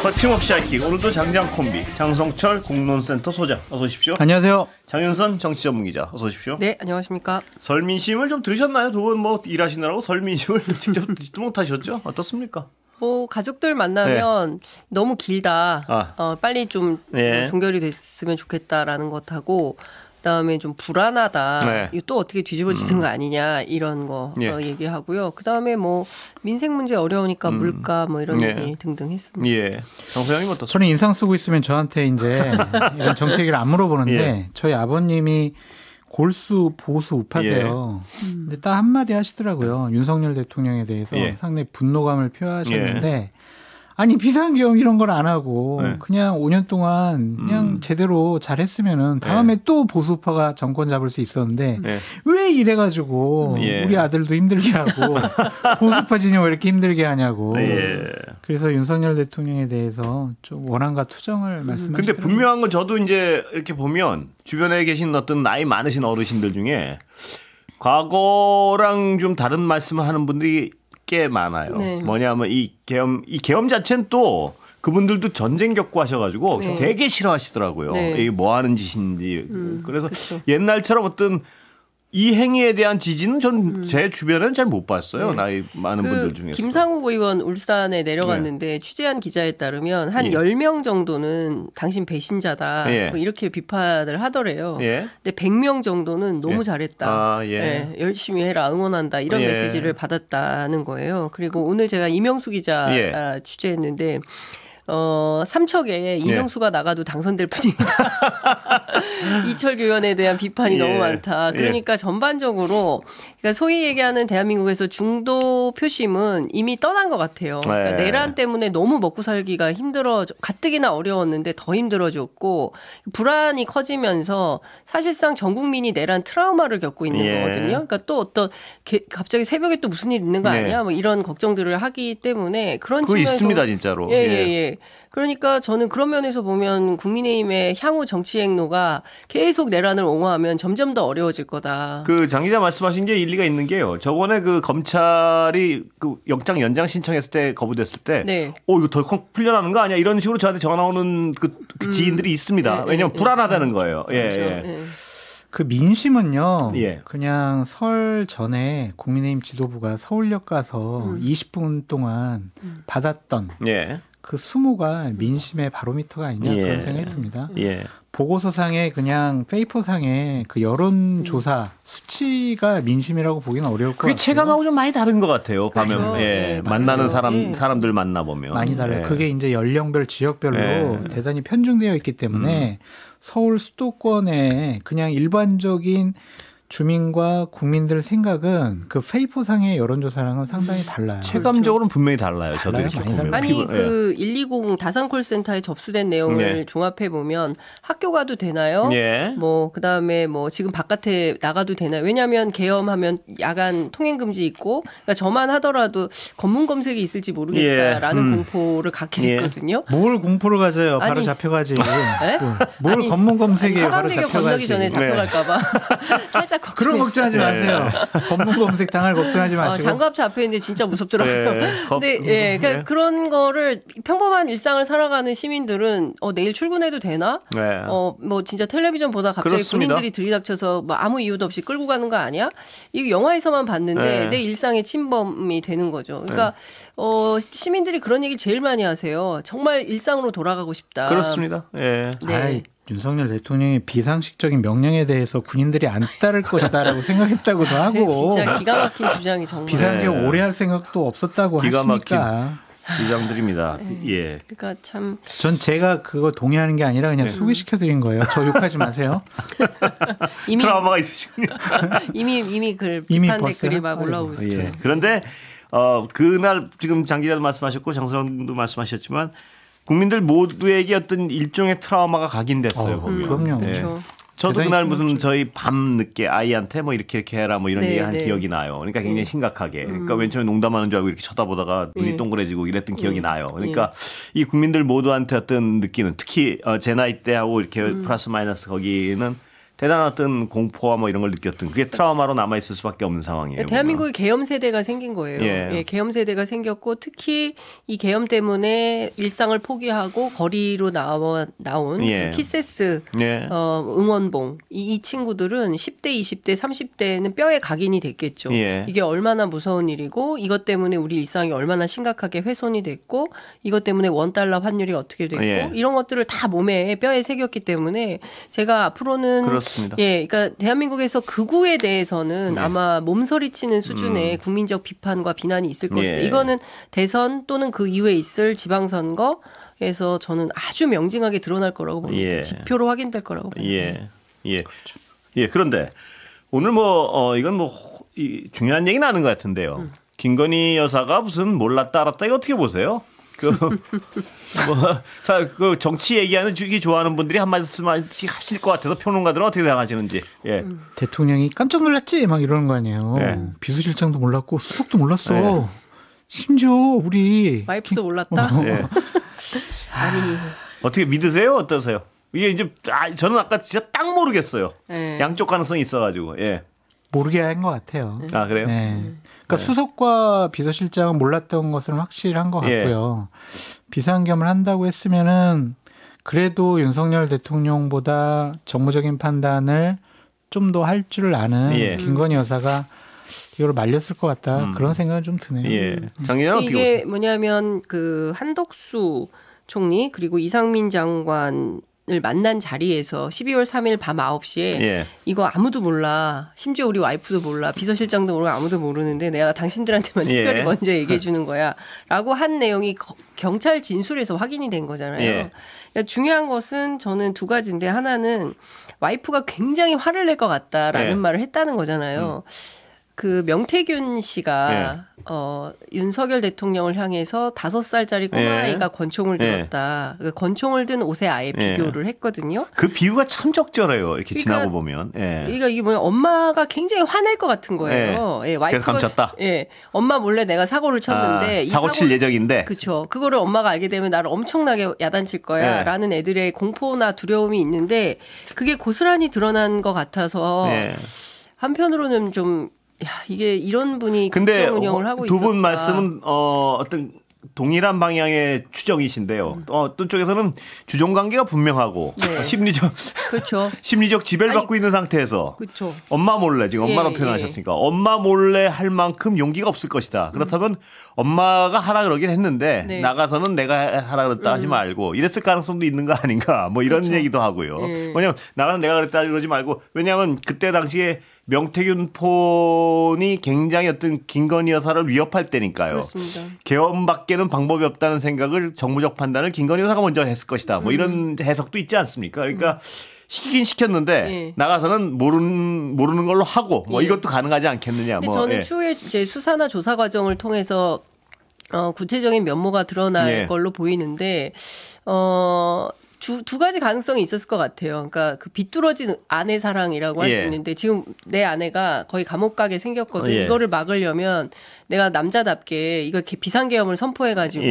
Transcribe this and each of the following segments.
거침없이 하이킥. 오늘도 장장 콤비 장성철 공론센터 소장 어서 오십시오. 안녕하세요. 장윤선 정치전문기자 어서 오십시오. 네, 안녕하십니까. 설 민심을 좀 들으셨나요? 두 분 뭐 일하시느라고 설 민심을 직접 듣지도 못하셨죠? 어떻습니까? 뭐 가족들 만나면 너무 길다. 빨리 좀 종결이 됐으면 좋겠다라는 것하고 그다음에 좀 불안하다. 이거 또 어떻게 뒤집어지는 거 아니냐 이런 거 얘기하고요. 그다음에 뭐 민생 문제 어려우니까 물가 뭐 이런 얘기 등등 했습니다. 예. 정 소장님 어떻습니까? 저는 인상 쓰고 있으면 저한테 이제 이런 정책 얘기를 안 물어보는데 저희 아버님이 골수 보수 우파세요. 근데 딱 한마디 하시더라고요. 윤석열 대통령에 대해서 상당히 분노감을 표하셨는데 아니 비상계엄 이런 걸 안 하고 그냥 5년 동안 그냥 제대로 잘했으면은 다음에 또 보수파가 정권 잡을 수 있었는데 왜 이래가지고 우리 아들도 힘들게 하고 보수파 진영 왜 이렇게 힘들게 하냐고. 그래서 윤석열 대통령에 대해서 좀 원한과 투정을 말씀하시더라고요. 근데 분명한 건 저도 이제 이렇게 보면 주변에 계신 어떤 나이 많으신 어르신들 중에 과거랑 좀 다른 말씀을 하는 분들이 꽤 많아요. 뭐냐면 이 계엄 자체는 또 그분들도 전쟁 겪고 하셔가지고 되게 싫어하시더라고요. 이게 뭐 하는 짓인지. 그래서 그쵸. 옛날처럼 어떤 이 행위에 대한 지지는 전 제 주변에는 잘 못 봤어요. 나이 많은 분들 중에서. 김상욱 의원 울산에 내려갔는데 취재한 기자에 따르면 한 10명 정도는 당신 배신자다. 뭐 이렇게 비판을 하더래요. 근데 100명 정도는 너무 잘했다. 열심히 해라. 응원한다. 이런 메시지를 받았다는 거예요. 그리고 오늘 제가 이명수 기자 취재했는데 삼척에 이명수가 나가도 당선될 뿐입니다. 이철규 의원에 대한 비판이 너무 많다. 그러니까 전반적으로 그러니까 소위 얘기하는 대한민국에서 중도 표심은 이미 떠난 것 같아요. 그러니까 내란 때문에 너무 먹고 살기가 가뜩이나 어려웠는데 더 힘들어졌고 불안이 커지면서 사실상 전 국민이 내란 트라우마를 겪고 있는 거거든요. 그러니까 또 어떤 갑자기 새벽에 또 무슨 일 있는 거 아니야? 뭐 이런 걱정들을 하기 때문에 그런 측면에서 있습니다, 진짜로. 그러니까 저는 그런 면에서 보면 국민의힘의 향후 정치 행로가 계속 내란을 옹호하면 점점 더 어려워질 거다. 그 장 기자 말씀하신 게 일리가 있는 게요. 저번에 그 검찰이 그 영장 연장 신청했을 때 거부됐을 때, 이거 덜컥 풀려나는 거 아니야? 이런 식으로 저한테 전화 오는 그 지인들이 있습니다. 왜냐하면 불안하다는 거예요. 그 민심은요. 그냥 설 전에 국민의힘 지도부가 서울역 가서 20분 동안 받았던 그 수모가 민심의 바로미터가 아니냐 그런 생각이 듭니다. 보고서상에 그냥 페이퍼상에 그 여론조사 수치가 민심이라고 보기는 어려울 것 같아요. 그게 체감하고 좀 많이 다른 것 같아요. 가면 만나는 사람들 만나보면. 많이 달라요. 그게 이제 연령별 지역별로 대단히 편중되어 있기 때문에 서울 수도권에 그냥 일반적인 주민과 국민들 생각은 그 페이퍼상의 여론조사랑은 상당히 달라요. 체감적으로는 분명히 달라요. 저도 이렇게 보면. 아니 그 120 다산콜센터에 접수된 내용을 종합해 보면 학교 가도 되나요? 뭐 그다음에 뭐 지금 바깥에 나가도 되나요? 왜냐하면 계엄하면 야간 통행 금지 있고 그러니까 저만 하더라도 검문 검색이 있을지 모르겠다라는 공포를 갖게 됐거든요. 뭘 공포를 가져요? 바로 잡혀가지. 뭘 검문 검색이에요? 바로 서강대교 건너기 전에 잡혀갈까봐 살짝. 그런 걱정하지 마세요. 검문 검색 당할 걱정하지 마시고. 장갑 잡혀 있는데 진짜 무섭더라고요. 근데 그러니까 그런 거를 평범한 일상을 살아가는 시민들은 내일 출근해도 되나? 뭐 진짜 텔레비전 보다 갑자기 군인들이 들이닥쳐서 뭐 아무 이유도 없이 끌고 가는 거 아니야? 이거 영화에서만 봤는데 내 일상의 침범이 되는 거죠. 그러니까 시민들이 그런 얘기 제일 많이 하세요. 정말 일상으로 돌아가고 싶다. 그렇습니다. 윤석열 대통령의 비상식적인 명령에 대해서 군인들이 안 따를 것이다라고 생각했다고도 하고 진짜 기가 막힌 주장이 정말 비상계엄 오래 할 생각도 없었다고 기가 하시니까 막힌 주장들입니다. 그러니까 참 전 제가 그거 동의하는 게 아니라 그냥 소개시켜드린 거예요. 저 욕하지 마세요. 이미 트라우마가 있으시군요. 이미 그 비판 댓글이 막 올라오고 있어요. 그런데 그날 지금 장 기자도 말씀하셨고 장선도 말씀하셨지만 국민들 모두에게 어떤 일종의 트라우마가 각인됐어요. 그럼요. 저도 그날 무슨 저희 밤 늦게 아이한테 뭐 이렇게 해라 뭐 이런 얘기 한 기억이 나요. 그러니까 굉장히 심각하게. 그러니까 맨 처음에 농담하는 줄 알고 이렇게 쳐다보다가 눈이 동그래지고 이랬던 기억이 나요. 그러니까 이 국민들 모두한테 어떤 느끼는 특히 제 나이 때하고 이렇게 플러스 마이너스 거기는 대단한 어떤 공포와 뭐 이런 걸 느꼈던 그게 트라우마로 남아 있을 수밖에 없는 상황이에요. 대한민국에 계엄 세대가 생긴 거예요. 예, 계엄 세대가 생겼고 특히 이 계엄 때문에 일상을 포기하고 거리로 나온 키세스 응원봉 이 친구들은 10대, 20대, 30대는 뼈에 각인이 됐겠죠. 이게 얼마나 무서운 일이고 이것 때문에 우리 일상이 얼마나 심각하게 훼손이 됐고 이것 때문에 원달러 환율이 어떻게 됐고 이런 것들을 다 몸에 뼈에 새겼기 때문에 제가 앞으로는 그렇습니다. 그러니까 대한민국에서 극우에 대해서는 아마 몸서리치는 수준의 국민적 비판과 비난이 있을 것이다. 이거는 대선 또는 그 이후에 있을 지방선거에서 저는 아주 명징하게 드러날 거라고 봅니다. 지표로 확인될 거라고 봅니다. 그런데 오늘 이건 중요한 얘기는 아닌 것 같은데요. 김건희 여사가 무슨 몰랐다 알았다 이거 어떻게 보세요? 그 정치 얘기하는 주기 좋아하는 분들이 한 말씀씩 하실 것 같아서 평론가들은 어떻게 생각하시는지. 대통령이 깜짝 놀랐지 막 이러는 거 아니에요. 비서실장도 몰랐고 수석도 몰랐어. 심지어 우리 와이프도 몰랐다. 아니 어떻게 믿으세요? 어떠세요? 이게 이제 저는 아까 진짜 딱 모르겠어요. 양쪽 가능성이 있어가지고. 모르게 한 것 같아요. 아 그래요? 그러니까 수석과 비서실장은 몰랐던 것은 확실한 것 같고요. 비상겸을 한다고 했으면은 그래도 윤석열 대통령보다 정무적인 판단을 좀 더 할 줄 아는 김건희 여사가 이걸 말렸을 것 같다. 그런 생각은 좀 드네요. 이게 뭐냐면 그 한덕수 총리 그리고 이상민 장관 을 만난 자리에서 12월 3일 밤 9시에 이거 아무도 몰라. 심지어 우리 와이프도 몰라. 비서실장도 모르고 아무도 모르는데 내가 당신들한테만 특별히 먼저 얘기해 주는 거야. 라고 한 내용이 경찰 진술에서 확인이 된 거잖아요. 그러니까 중요한 것은 저는 두 가지인데 하나는 와이프가 굉장히 화를 낼 것 같다라는 말을 했다는 거잖아요. 그 명태균 씨가 윤석열 대통령을 향해서 5살짜리 꼬마아이가 권총을 들었다. 그 권총을 든 옷에 아예 비교를 했거든요. 그 비유가 참 적절해요. 이렇게 지나고 보면. 그러니까 이게 뭐냐 엄마가 굉장히 화낼 것 같은 거예요. 와이프가 그래서 감췄다. 엄마 몰래 내가 사고를 쳤는데 사고 칠 예정인데. 그렇죠. 그거를 엄마가 알게 되면 나를 엄청나게 야단칠 거야라는 애들의 공포나 두려움이 있는데 그게 고스란히 드러난 것 같아서 한편으로는 좀 이게 이런 분이 국정 운영을 하고 있었다. 두 분 말씀은 어떤 동일한 방향의 추정이신데요. 어떤 쪽에서는 주종 관계가 분명하고 심리적 지배를 받고 있는 상태에서 엄마 몰래 지금 엄마로 표현하셨으니까 엄마 몰래 할 만큼 용기가 없을 것이다. 그렇다면 엄마가 하라 그러긴 했는데 나가서는 내가 하라 그랬다 하지 말고 이랬을 가능성도 있는 거 아닌가 뭐 이런 얘기도 하고요. 왜냐하면 나가서 내가 그랬다 그러지 말고 왜냐하면 그때 당시에 명태균 폰이 굉장히 어떤 김건희 여사를 위협할 때니까요. 그렇습니다. 계엄밖에는 방법이 없다는 생각을 정무적 판단을 김건희 여사가 먼저 했을 것이다. 뭐 이런 해석도 있지 않습니까? 그러니까 시키긴 시켰는데 나가서는 모르는 걸로 하고 뭐 이것도 가능하지 않겠느냐. 근데 저는 추후에 이제 수사나 조사 과정을 통해서 구체적인 면모가 드러날 걸로 보이는데 두 가지 가능성이 있었을 것 같아요. 그러니까 그 비뚤어진 아내 사랑이라고 할 수 있는데 지금 내 아내가 거의 감옥 가게 생겼거든. 이거를 막으려면 내가 남자답게 이거 비상계엄을 선포해가지고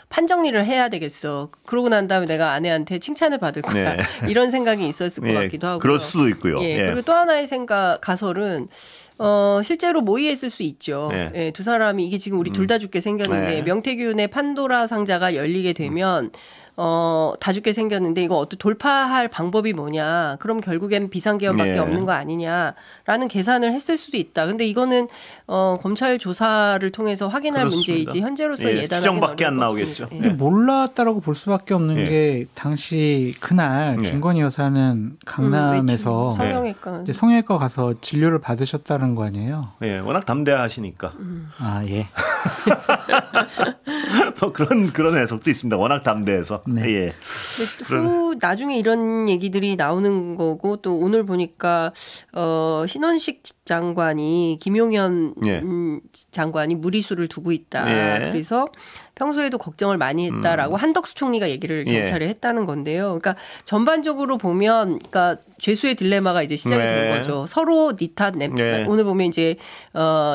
판정리를 해야 되겠어. 그러고 난 다음에 내가 아내한테 칭찬을 받을 거야. 이런 생각이 있었을 것 같기도 하고요. 그럴 수도 있고요. 그리고 또 하나의 가설은 실제로 모의했을 수 있죠. 두 사람이 이게 지금 우리 둘 다 죽게 생겼는데 명태균의 판도라 상자가 열리게 되면 다 죽게 생겼는데 이거 어떻게 돌파할 방법이 뭐냐. 그럼 결국엔 비상계엄밖에 없는 거 아니냐라는 계산을 했을 수도 있다. 근데 이거는 검찰 조사를 통해서 확인할 그렇습니다. 문제이지 현재로서 예단하기는 추정밖에 안 나오겠죠. 근데 몰랐다라고 볼 수밖에 없는 게 당시 그날 김건희 여사는 강남에서 성형외과 가서 진료를 받으셨다는 거 아니에요? 워낙 담대하시니까. 뭐 그런 해석도 있습니다. 워낙 담대해서. 나중에 이런 얘기들이 나오는 거고 또 오늘 보니까 신원식 장관이 김용현 장관이 무리수를 두고 있다. 그래서 평소에도 걱정을 많이 했다라고 한덕수 총리가 얘기를 경찰에 했다는 건데요. 그러니까 전반적으로 보면 그러니까 죄수의 딜레마가 이제 시작이 된 거죠. 서로 니 탓, 오늘 보면 이제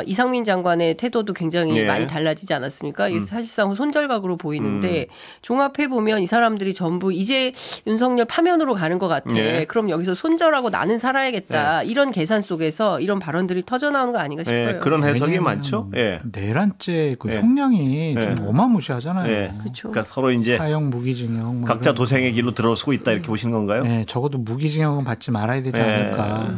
이상민 장관의 태도도 굉장히 많이 달라지지 않았습니까? 이게 사실상 손절각으로 보이는데 종합해 보면 이 사람들이 전부 이제 윤석열 파면으로 가는 것 같아. 그럼 여기서 손절하고 나는 살아야겠다. 이런 계산 속에서 이런 발언들이 터져 나오는 거 아닌가 싶어요. 그런 해석이 많죠. 내란죄 그 형량이 좀 어마무시하잖아요. 그렇죠. 그러니까 서로 이제 사형 무기징역 각자 도생의 길로 들어서고 있다 이렇게 보시는 건가요? 네, 적어도 무기징역은 받지 말아야 되지 않을까.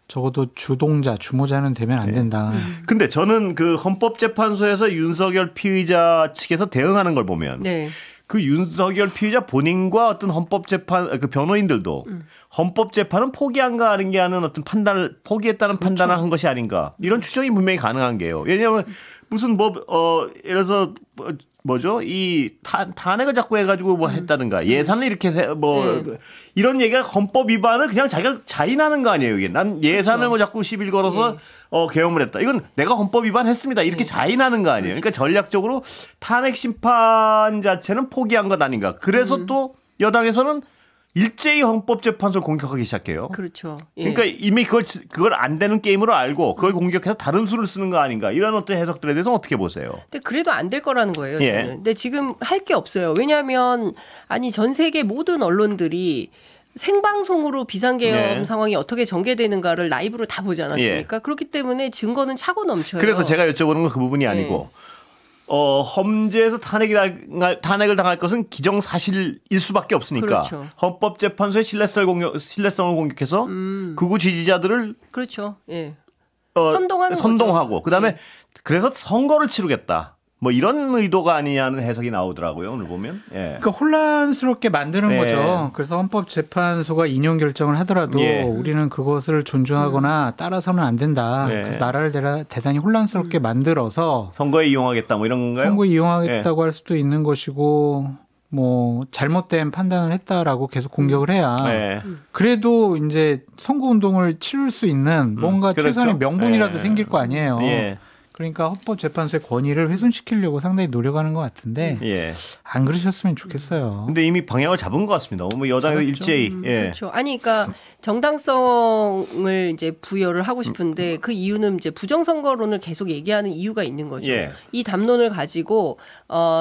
적어도 주동자, 주모자는 되면 안 된다. 근데 저는 그 헌법재판소에서 윤석열 피의자 측에서 대응하는 걸 보면 그 윤석열 피의자 본인과 어떤 헌법재판 그 변호인들도 헌법재판은 포기한가 아닌가 하는 어떤 판단을 포기했다는 판단을 한 것이 아닌가 이런 추정이 분명히 가능한 게요. 왜냐하면 무슨 예를 들어서 뭐죠? 이 탄핵을 자꾸 해가지고 뭐 했다든가 예산을 이렇게 이런 얘기가 헌법 위반을 그냥 자기가 자인하는 거 아니에요. 이게 난 예산을 뭐 자꾸 시비를 걸어서 계엄을 했다. 이건 내가 헌법 위반했습니다. 이렇게 자인하는 거 아니에요. 그러니까 전략적으로 탄핵 심판 자체는 포기한 것 아닌가. 그래서 또 여당에서는 일제히 헌법재판소를 공격하기 시작해요. 그렇죠. 그러니까 이미 그걸 안 되는 게임으로 알고 그걸 공격해서 다른 수를 쓰는 거 아닌가 이런 어떤 해석들에 대해서 어떻게 보세요? 근데 그래도 안 될 거라는 거예요. 저는. 근데 지금 할 게 없어요. 왜냐하면 전 세계 모든 언론들이 생방송으로 비상계엄 상황이 어떻게 전개되는가를 라이브로 다 보지 않았습니까? 그렇기 때문에 증거는 차고 넘쳐요. 그래서 제가 여쭤보는 건 그 부분이 아니고 험지에서 탄핵을 당할 것은 기정사실일 수밖에 없으니까 그렇죠. 헌법재판소의 신뢰성을 공격해서 극우 지지자들을 선동하고 그다음에 그래서 선거를 치르겠다. 뭐 이런 의도가 아니냐는 해석이 나오더라고요. 오늘 보면. 그러니까 혼란스럽게 만드는 거죠. 그래서 헌법재판소가 인용 결정을 하더라도 우리는 그것을 존중하거나 따라서는 안 된다. 그래서 나라를 대단히 혼란스럽게 만들어서 선거에 이용하겠다 뭐 이런 건가요? 선거에 이용하겠다고 할 수도 있는 것이고 뭐 잘못된 판단을 했다라고 계속 공격을 해야 그래도 이제 선거운동을 치룰 수 있는 뭔가 최소한의 명분이라도 생길 거 아니에요. 그러니까 헌법재판소의 권위를 훼손시키려고 상당히 노력하는 것 같은데 안 그러셨으면 좋겠어요. 근데 이미 방향을 잡은 것 같습니다. 뭐 여당이 일제히. 그렇죠. 그러니까 정당성을 이제 부여를 하고 싶은데 그 이유는 이제 부정선거론을 계속 얘기하는 이유가 있는 거죠. 이 담론을 가지고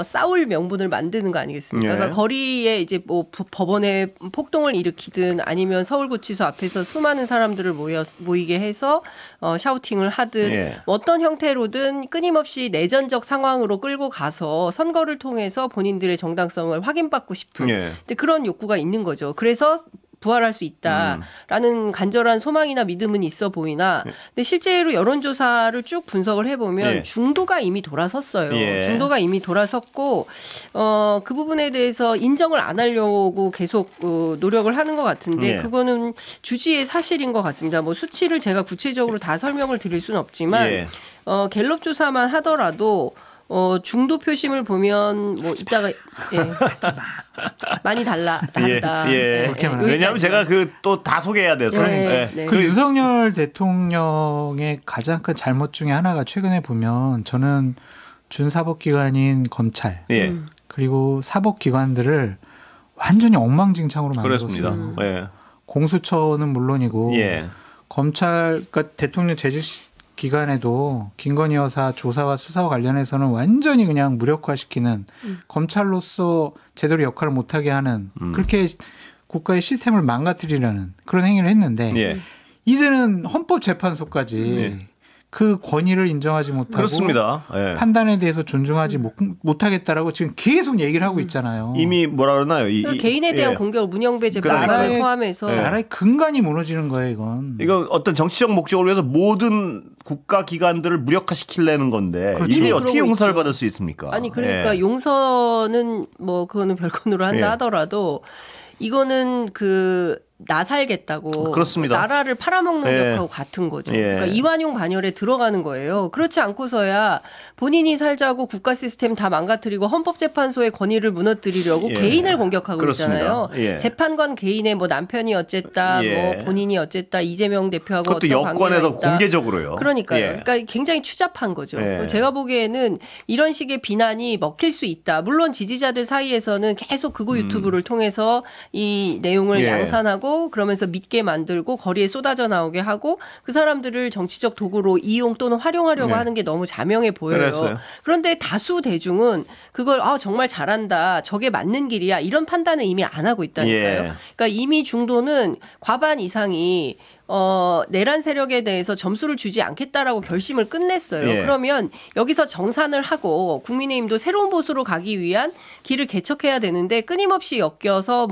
싸울 명분을 만드는 거 아니겠습니까? 그러니까 거리에 이제 뭐 법원에 폭동을 일으키든 아니면 서울구치소 앞에서 수많은 사람들을 모이게 해서 샤우팅을 하든 어떤 형태로든 끊임없이 내전적 상황으로 끌고 가서 선거를 통해서 본인들의 정당성을 확인받고 싶은 근데 그런 욕구가 있는 거죠. 그래서 부활할 수 있다라는 간절한 소망이나 믿음은 있어 보이나 근데 실제로 여론조사를 쭉 분석을 해보면 중도가 이미 돌아섰어요. 중도가 이미 돌아섰고 그 부분에 대해서 인정을 안 하려고 계속 노력을 하는 것 같은데 그거는 주지의 사실인 것 같습니다. 뭐 수치를 제가 구체적으로 다 설명을 드릴 수는 없지만 갤럽 조사만 하더라도 중도 표심을 보면 뭐 이따가 많이 다르다. 왜냐하면 제가 그 또 다 소개해야 돼서. 그 윤석열 대통령의 가장 큰 잘못 중에 하나가 최근에 보면 저는 준사법기관인 검찰 그리고 사법기관들을 완전히 엉망진창으로 만들었어요. 공수처는 물론이고 검찰 그러니까 대통령 재직 기간에도 김건희 여사 조사와 수사와 관련해서는 완전히 그냥 무력화시키는 검찰로서 제대로 역할을 못하게 하는 그렇게 국가의 시스템을 망가뜨리려는 그런 행위를 했는데 이제는 헌법재판소까지 그 권위를 인정하지 못하고 그렇습니다. 판단에 대해서 존중하지 못하겠다라고 지금 계속 얘기를 하고 있잖아요. 이미 뭐라 그러나요? 개인에 대한 공격, 문영배 재판을 포함해서 나라의 근간이 무너지는 거예요. 이건 어떤 정치적 목적을 위해서 모든 국가 기관들을 무력화시키려는 건데 이미 어떻게 용서를 받을 수 있습니까? 아니 그러니까 용서는 뭐 그거는 별건으로 한다 하더라도 이거는 나 살겠다고 그렇습니다. 나라를 팔아먹는 격하고 같은 거죠. 그러니까 이완용 반열에 들어가는 거예요. 그렇지 않고서야 본인이 살자고 국가 시스템 다 망가뜨리고 헌법재판소의 권위를 무너뜨리려고 개인을 공격하고 그렇습니다. 있잖아요. 재판관 개인의 뭐 남편이 어쨌다, 뭐 본인이 어쨌다, 이재명 대표하고 그것도 어떤 관계가 여권에서 있다. 공개적으로요. 그러니까요. 그러니까 굉장히 추잡한 거죠. 제가 보기에는 이런 식의 비난이 먹힐 수 있다. 물론 지지자들 사이에서는 계속 극우 유튜브를 통해서 이 내용을 양산하고 하고 그러면서 믿게 만들고 거리에 쏟아져 나오게 하고 그 사람들을 정치적 도구로 이용 또는 활용하려고 하는 게 너무 자명해 보여요. 그랬어요. 그런데 다수 대중은 그걸 정말 잘한다. 저게 맞는 길이야. 이런 판단을 이미 안 하고 있다니까요. 그러니까 이미 중도는 과반 이상이 내란 세력에 대해서 점수를 주지 않겠다라고 결심을 끝냈어요. 그러면 여기서 정산을 하고 국민의힘도 새로운 보수로 가기 위한 길을 개척해야 되는데 끊임없이 엮여서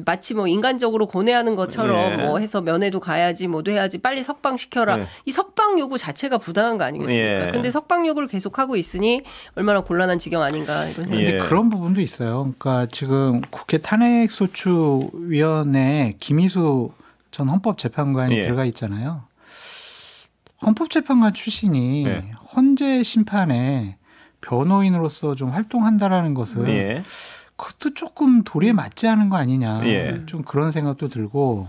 마치 인간적으로 고뇌하는 것처럼 해서 면회도 가야지 뭐도 해야지 빨리 석방시켜라. 이 석방 요구 자체가 부당한 거 아니겠습니까? 근데 석방 요구를 계속하고 있으니 얼마나 곤란한 지경 아닌가 이런 생각이 듭니다. 그런 부분도 있어요. 그러니까 지금 국회 탄핵소추위원회 김희수 전 헌법재판관이 들어가 있잖아요. 헌법재판관 출신이 헌재 심판에 변호인으로서 좀 활동한다라는 것은 그것도 조금 도리에 맞지 않은 거 아니냐. 좀 그런 생각도 들고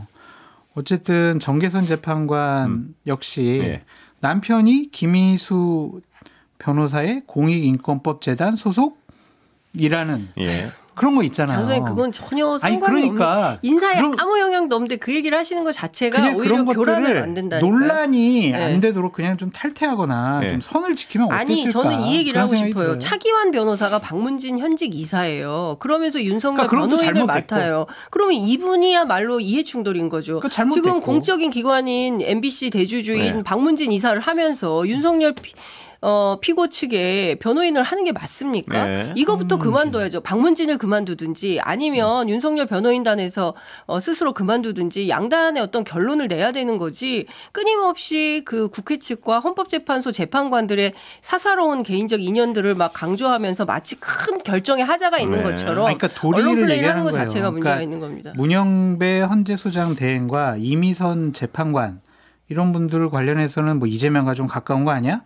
어쨌든 정계선 재판관 역시 남편이 김희수 변호사의 공익인권법재단 소속이라는 그런 거 있잖아요. 선생님 그건 전혀 상관이 없는 인사에 아무 영향도 없는데 그 얘기를 하시는 것 자체가 오히려 교란을 만든다니까요. 논란이 안 되도록 그냥 좀 탈퇴하거나 좀 선을 지키면 어땠을까. 아니 저는 이 얘기를 하고 싶어요. 들어요. 차기환 변호사가 박문진 현직 이사예요. 그러면서 윤석열 변호인을 맡아요. 그러면 이분이야말로 이해충돌인 거죠. 지금 공적인 기관인 MBC 대주주인 박문진 이사를 하면서 윤석열 피고 측에 변호인을 하는 게 맞습니까? 이거부터 그만둬야죠. 박문진을 그만두든지 아니면 윤석열 변호인단에서 스스로 그만두든지 양단의 어떤 결론을 내야 되는 거지 끊임없이 그 국회 측과 헌법재판소 재판관들의 사사로운 개인적 인연들을 막 강조하면서 마치 큰 결정의 하자가 있는 것처럼 그러니까 언론 플레이를 하는 것 자체가 문제가 있는 겁니다. 문영배 헌재소장 대행과 이미선 재판관 이런 분들 관련해서는 이재명과 좀 가까운 거 아니야?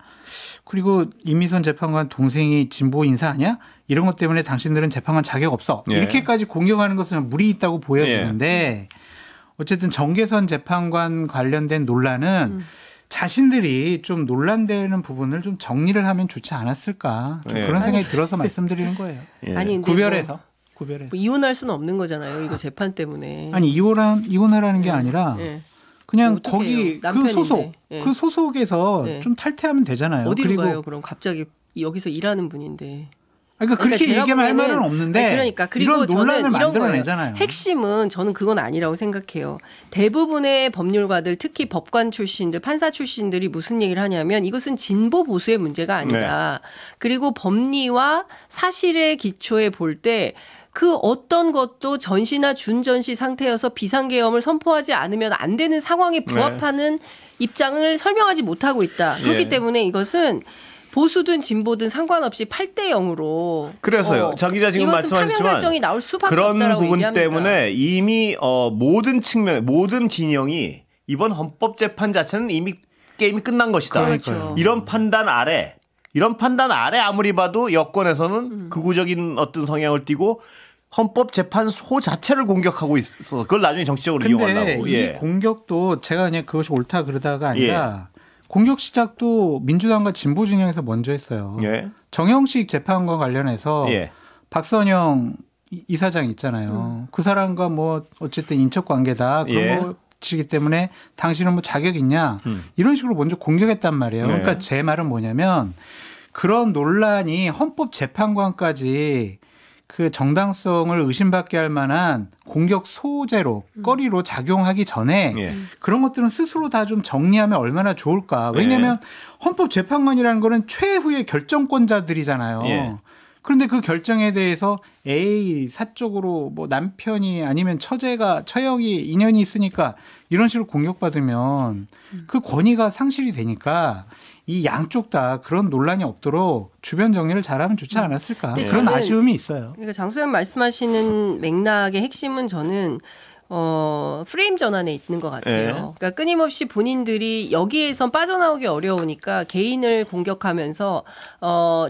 그리고 이미선 재판관 동생이 진보 인사 아니야? 이런 것 때문에 당신들은 재판관 자격 없어. 이렇게까지 공격하는 것은 무리 있다고 보여지는데 어쨌든 정계선 재판관 관련된 논란은 자신들이 좀 논란되는 부분을 좀 정리를 하면 좋지 않았을까. 좀 그런 생각이 들어서 말씀드리는 거예요. 아니, 구별해서. 이혼할 수는 없는 거잖아요. 이거 재판 때문에. 아니 이혼하라는 게 아니라 그냥 거기 그 소속에서 좀 탈퇴하면 되잖아요. 어디로 가요? 그럼 갑자기 여기서 일하는 분인데. 그러니까 그렇게 얘기할 말은 없는데 그러니까 그리고 이런 논란을 저는 만들어내잖아요. 핵심은 저는 그건 아니라고 생각해요. 대부분의 법률가들 특히 법관 출신들 판사 출신들이 무슨 얘기를 하냐면 이것은 진보 보수의 문제가 아니다. 그리고 법리와 사실의 기초에 볼 때 그 어떤 것도 전시나 준전시 상태여서 비상계엄을 선포하지 않으면 안 되는 상황에 부합하는 입장을 설명하지 못하고 있다. 그렇기 때문에 이것은 보수든 진보든 상관없이 8대 0으로. 그래서요. 장 기자 지금 말씀하셨지만 결정이 나올 수밖에 그런 없다라고 부분 얘기합니다. 때문에 이미 모든 측면, 모든 진영이 이번 헌법재판 자체는 이미 게임이 끝난 것이다. 그렇죠. 이런 판단 아래 아무리 봐도 여권에서는 극우적인 어떤 성향을 띠고 헌법재판소 자체를 공격하고 있어. 그걸 나중에 정치적으로 이용한다고. 근데 이 공격도 제가 그냥 그것이 옳다 그러다가 아니라 공격 시작도 민주당과 진보 진영에서 먼저 했어요. 정영식 재판과 관련해서 박선영 이사장 있잖아요. 그 사람과 어쨌든 인척 관계다. 그런 것이기 때문에 당신은 자격 있냐. 이런 식으로 먼저 공격했단 말이에요. 그러니까 제 말은 뭐냐면 그런 논란이 헌법재판관까지 그 정당성을 의심받게 할 만한 공격 소재로 거리로 작용하기 전에 그런 것들은 스스로 다 좀 정리하면 얼마나 좋을까. 왜냐하면 헌법재판관이라는 거는 최후의 결정권자들이잖아요. 그런데 그 결정에 대해서 사적으로 남편이 아니면 처형이 인연이 있으니까 이런 식으로 공격받으면 그 권위가 상실이 되니까 이 양쪽 다 그런 논란이 없도록 주변 정리를 잘하면 좋지 않았을까. 그런 아쉬움이 있어요. 그러니까 장소연 말씀하시는 맥락의 핵심은 저는 프레임 전환에 있는 것 같아요. 그러니까 끊임없이 본인들이 여기에선 빠져나오기 어려우니까 개인을 공격하면서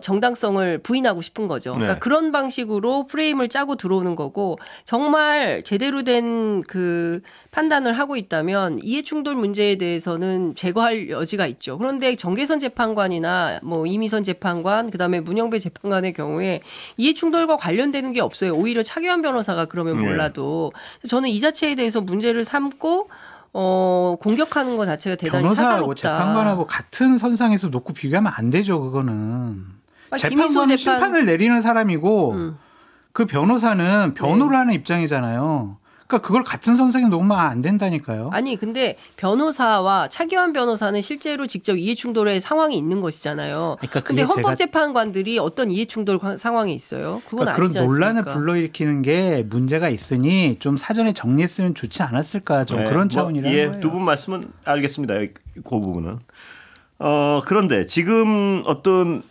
정당성을 부인하고 싶은 거죠. 그러니까 그런 방식으로 프레임을 짜고 들어오는 거고 정말 제대로 된 그 판단을 하고 있다면 이해충돌 문제에 대해서는 제거할 여지가 있죠. 그런데 정계선 재판관이나 이미선 재판관 그다음에 문영배 재판관의 경우에 이해충돌과 관련되는 게 없어요. 오히려 차기환 변호사가 그러면 몰라도 저는 이 자체에 대해서 문제를 삼고 공격하는 것 자체가 대단히 변호사하고 사사롭다. 재판관하고 같은 선상에서 놓고 비교하면 안 되죠. 그거는. 재판관은 심판을 내리는 사람이고 그 변호사는 변호를 하는 입장이잖아요. 그러니까 그걸 같은 선상에 놓으면 안 된다니까요. 아니 근데 변호사와 차기환 변호사는 실제로 직접 이해충돌의 상황이 있는 것이잖아요. 그런데 그러니까 헌법재판관들이 어떤 이해충돌 상황에 있어요? 그건 그러니까 아니지 그런 논란을 않습니까? 불러일으키는 게 문제가 있으니 좀 사전에 정리했으면 좋지 않았을까. 좀 그런 차원이라는 거예요. 두 분 말씀은 알겠습니다. 그 부분은. 그런데 지금 어떤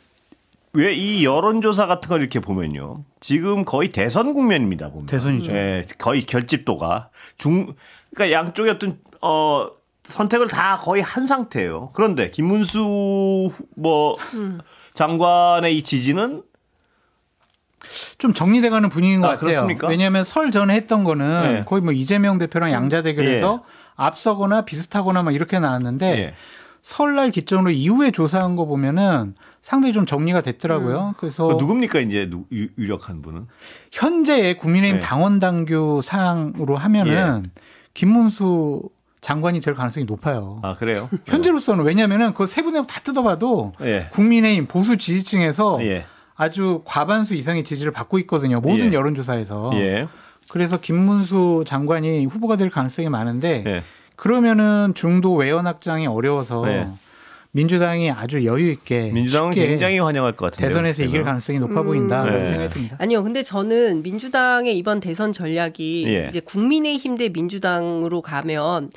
왜 이 여론조사 같은 걸 이렇게 보면요. 지금 거의 대선 국면입니다. 보면. 대선이죠. 네, 거의 결집도가. 그러니까 양쪽의 어떤 선택을 다 거의 한 상태예요. 그런데 김문수 장관의 이 지지는 좀 정리돼가는 분위기인 것 같아요. 그렇습니까? 왜냐하면 설 전에 했던 거는 거의 뭐 이재명 대표랑 양자 대결에서 앞서거나 비슷하거나 막 이렇게 나왔는데 설날 기점으로 이후에 조사한 거 보면은 상당히 좀 정리가 됐더라고요. 그래서 누굽니까 이제 유력한 분은? 현재 국민의힘 당원 당규 사항으로 하면은 김문수 장관이 될 가능성이 높아요. 아 그래요? 현재로서는 왜냐하면은 그 세 분하고 다 뜯어봐도 국민의힘 보수 지지층에서 아주 과반수 이상의 지지를 받고 있거든요. 모든 여론조사에서. 그래서 김문수 장관이 후보가 될 가능성이 많은데. 그러면은 중도 외연 확장이 어려워서 민주당이 아주 여유 있게 민주당은 굉장히 환영할 것 같은데요. 대선에서 이길 가능성이 높아 보인다 그런 생각했습니다. 아니요, 근데 저는 민주당의 이번 대선 전략이 이제 국민의힘 대 민주당으로 가면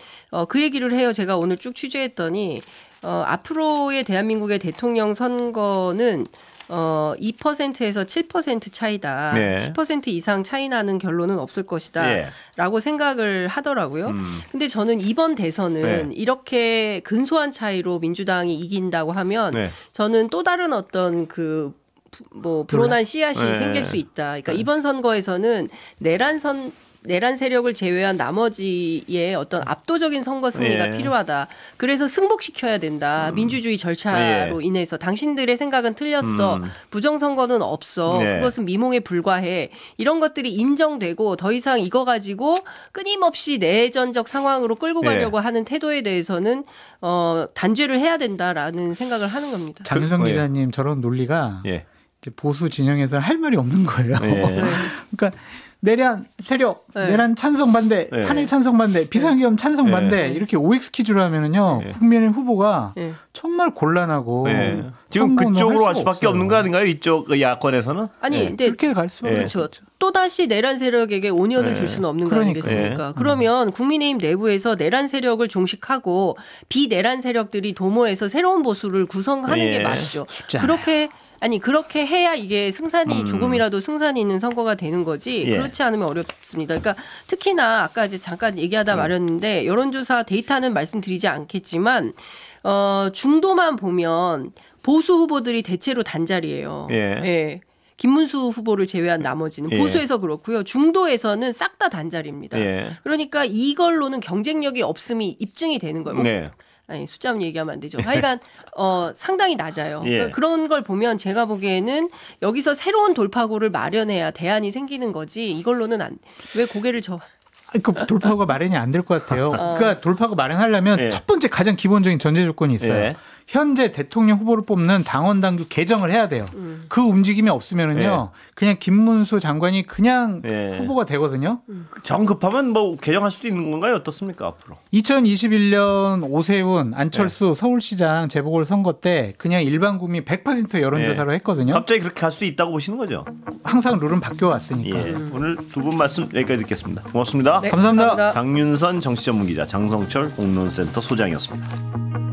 그 얘기를 해요. 제가 오늘 쭉 취재했더니 앞으로의 대한민국의 대통령 선거는 2%에서 7% 차이다. 10% 이상 차이 나는 결론은 없을 것이다. 라고 생각을 하더라고요. 근데 저는 이번 대선은 이렇게 근소한 차이로 민주당이 이긴다고 하면 저는 또 다른 어떤 불온한 씨앗이 생길 수 있다. 그러니까 이번 선거에서는 내란 세력을 제외한 나머지의 어떤 압도적인 선거 승리가 필요하다. 그래서 승복시켜야 된다. 민주주의 절차로 인해서 당신들의 생각은 틀렸어. 부정선거는 없어. 그것은 미몽에 불과해. 이런 것들이 인정되고 더 이상 이거 가지고 끊임없이 내전적 상황으로 끌고 가려고 하는 태도에 대해서는 단죄를 해야 된다라는 생각을 하는 겁니다. 장윤성 기자님 저런 논리가 이제 보수 진영에서는 할 말이 없는 거예요. 그러니까 내란 세력, 내란 찬성 반대, 탄핵 찬성 반대, 비상계엄 찬성 반대 이렇게 OX 퀴즈로 하면은요 국민의 후보가 정말 곤란하고 지금 그쪽으로 갈 수밖에 없는 거 아닌가요? 이쪽 야권에서는? 아니, 근데 그렇게 갈 수밖에 그렇죠. 또 다시 내란 세력에게 온연을 줄 수는 없는 거 아니겠습니까? 그러면 국민의힘 내부에서 내란 세력을 종식하고 비내란 세력들이 도모해서 새로운 보수를 구성하는 게 맞죠. 그렇게 해야 이게 승산이 조금이라도 승산이 있는 선거가 되는 거지. 그렇지 않으면 어렵습니다. 그러니까 특히나 아까 이제 잠깐 얘기하다 말했는데 여론조사 데이터는 말씀드리지 않겠지만 중도만 보면 보수 후보들이 대체로 단자리예요. 김문수 후보를 제외한 나머지는 보수에서 그렇고요. 중도에서는 싹 다 단자리입니다. 그러니까 이걸로는 경쟁력이 없음이 입증이 되는 거예요. 아니, 숫자만 얘기하면 안 되죠. 하여간 상당히 낮아요. 그러니까 그런 걸 보면 제가 보기에는 여기서 새로운 돌파구를 마련해야 대안이 생기는 거지 이걸로는 왜 고개를 그 돌파구가 마련이 안 될 것 같아요. 그러니까 돌파구 마련하려면 첫 번째 가장 기본적인 전제 조건이 있어요. 현재 대통령 후보를 뽑는 당원 당규 개정을 해야 돼요. 그 움직임이 없으면은요, 그냥 김문수 장관이 그냥 후보가 되거든요. 정급하면 뭐 개정할 수도 있는 건가요? 어떻습니까 앞으로? 2021년 오세훈, 안철수 서울시장 재보궐선거 때 그냥 일반 국민 100% 여론조사로 했거든요. 갑자기 그렇게 갈 수도 있다고 보시는 거죠? 항상 룰은 바뀌어 왔으니까. 오늘 두 분 말씀 여기까지 듣겠습니다. 고맙습니다. 감사합니다. 장윤선 정치전문기자, 장성철 공론센터 소장이었습니다.